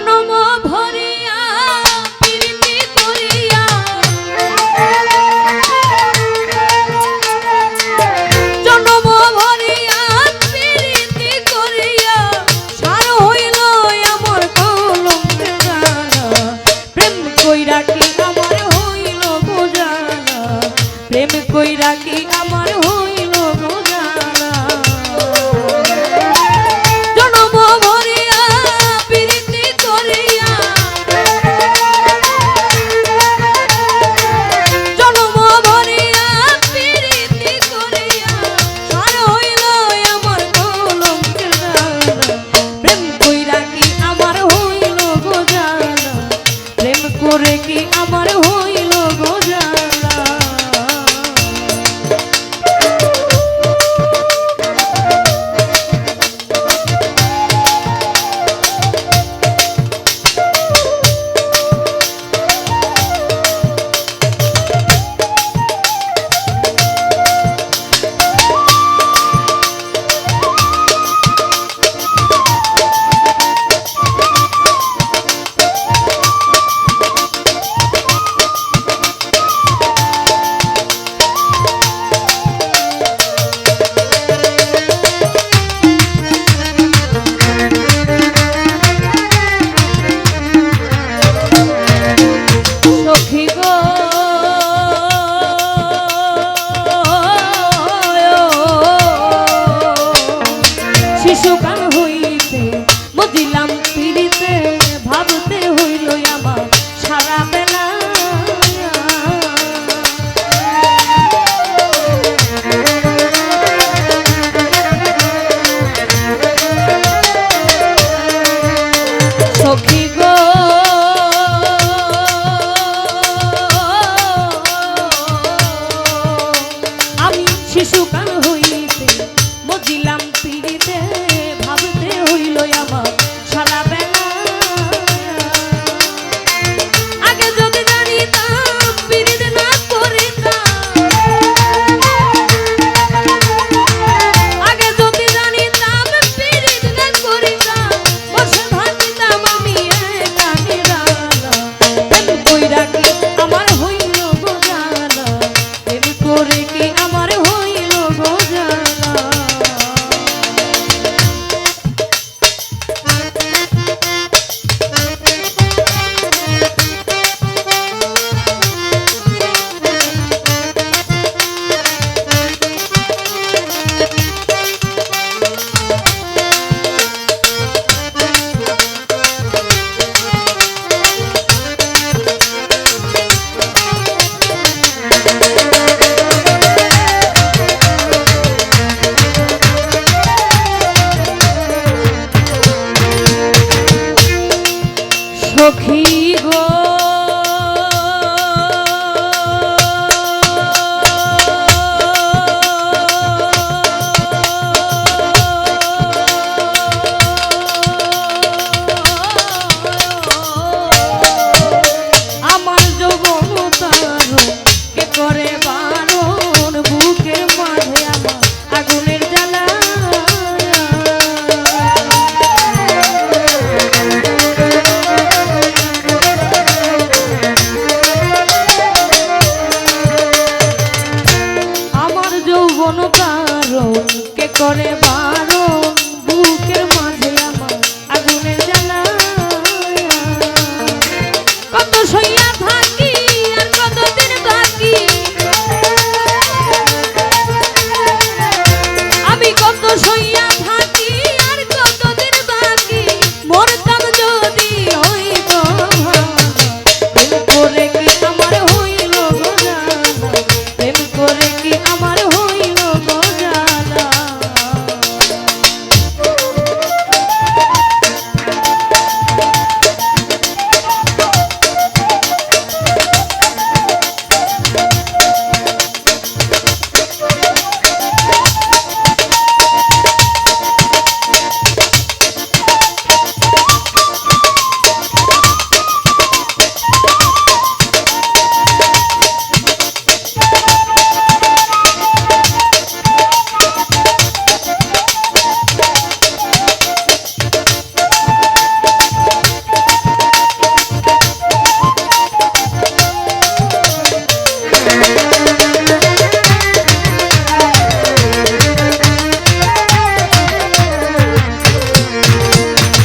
জনম ভরিয়া প্রীতি করিয়া জনম ভরিয়া প্রীতি করিয়া সার হইল আমার কলঙ্কের জ্বালা প্রেম কইরা কি আমার হইল বোঝালা প্রেম কইরা কি আমার হইল বোঝালা জনম ভরিয়া প্রীতি করিয়া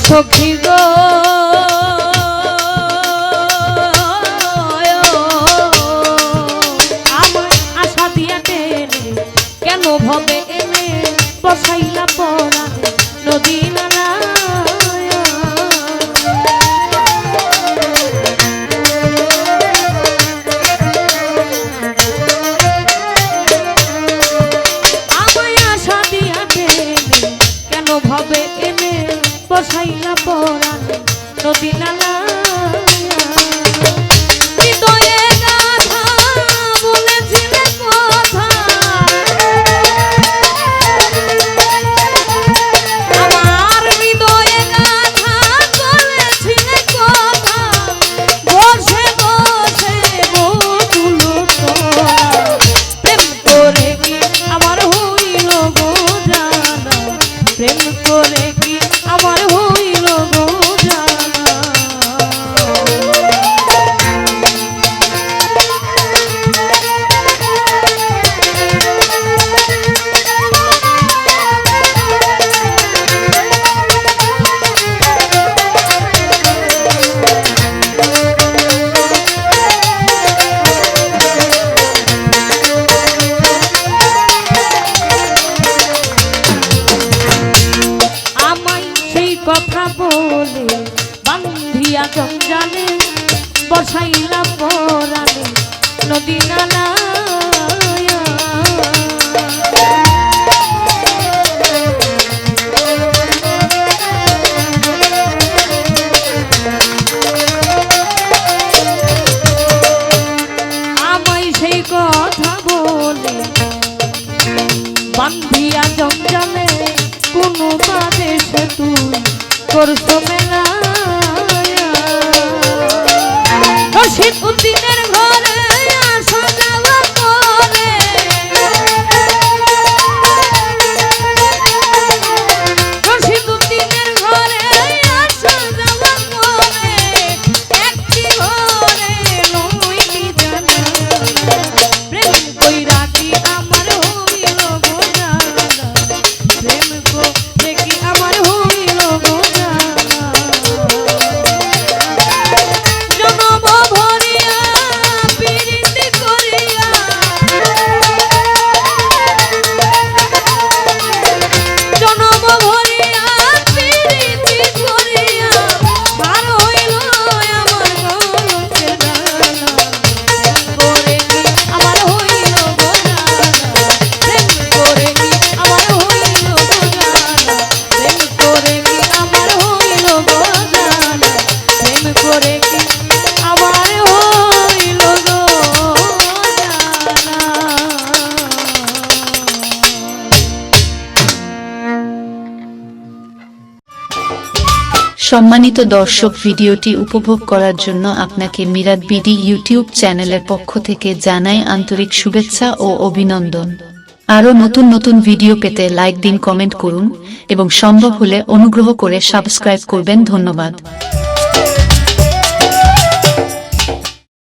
সখী গো আমার আশা দিয়া টেনে কেন ভবে এনে বসাইলা পরাণে নদী নালা ভাবে এনে বসাইলা পরাণে নদী নালা হৃদয়ে গাথা বলেছিলে কথা আমার হৃদয়ে গাথা বলেছিলে কথা বসে বসে বকুলো তোরা প্রেম করে কি আমার হইল গো জানা প্রেম করে কি আমার হইল গো জানা কথা বলে বান্ধিয়া জঞ্জালে বসাইলা পরাণে নদী নালা আমায় সেই কথা বলে বান্ধিয়া জঞ্জালে কোন বাদেশে তুই করছো মেলা রশিদ উদ্দিনের ঘরে আসা যাওয়া করে রশিদ উদ্দিনের ঘরে আসা যাওয়া করে একটি ঘরে লইলি জানা প্রেম কইরা কি আমার হইল গো জানা প্রেম করে কি আমার হইল গো জনম ভরিয়া পীড়িত করিয়া জনম ভরিয়া পীড়িত করিয়া পার হইল আমার কলঙ্কের ডানা করে কি আমার হইল গো জানা প্রেম করে কি আমার হইল গো জানা প্রেম করে কি আমার হইল গো জানা প্রেম করে কি আমার হইল গো সম্মানিত দর্শক, ভিডিওটি উপভোগ করার জন্য আপনাকে মিরাত বিডি ইউটিউব চ্যানেলের পক্ষ থেকে জানাই আন্তরিক শুভেচ্ছা ও অভিনন্দন। আরও নতুন নতুন ভিডিও পেতে লাইক দিন, কমেন্ট করুন এবং সম্ভব হলে অনুগ্রহ করে সাবস্ক্রাইব করবেন। ধন্যবাদ।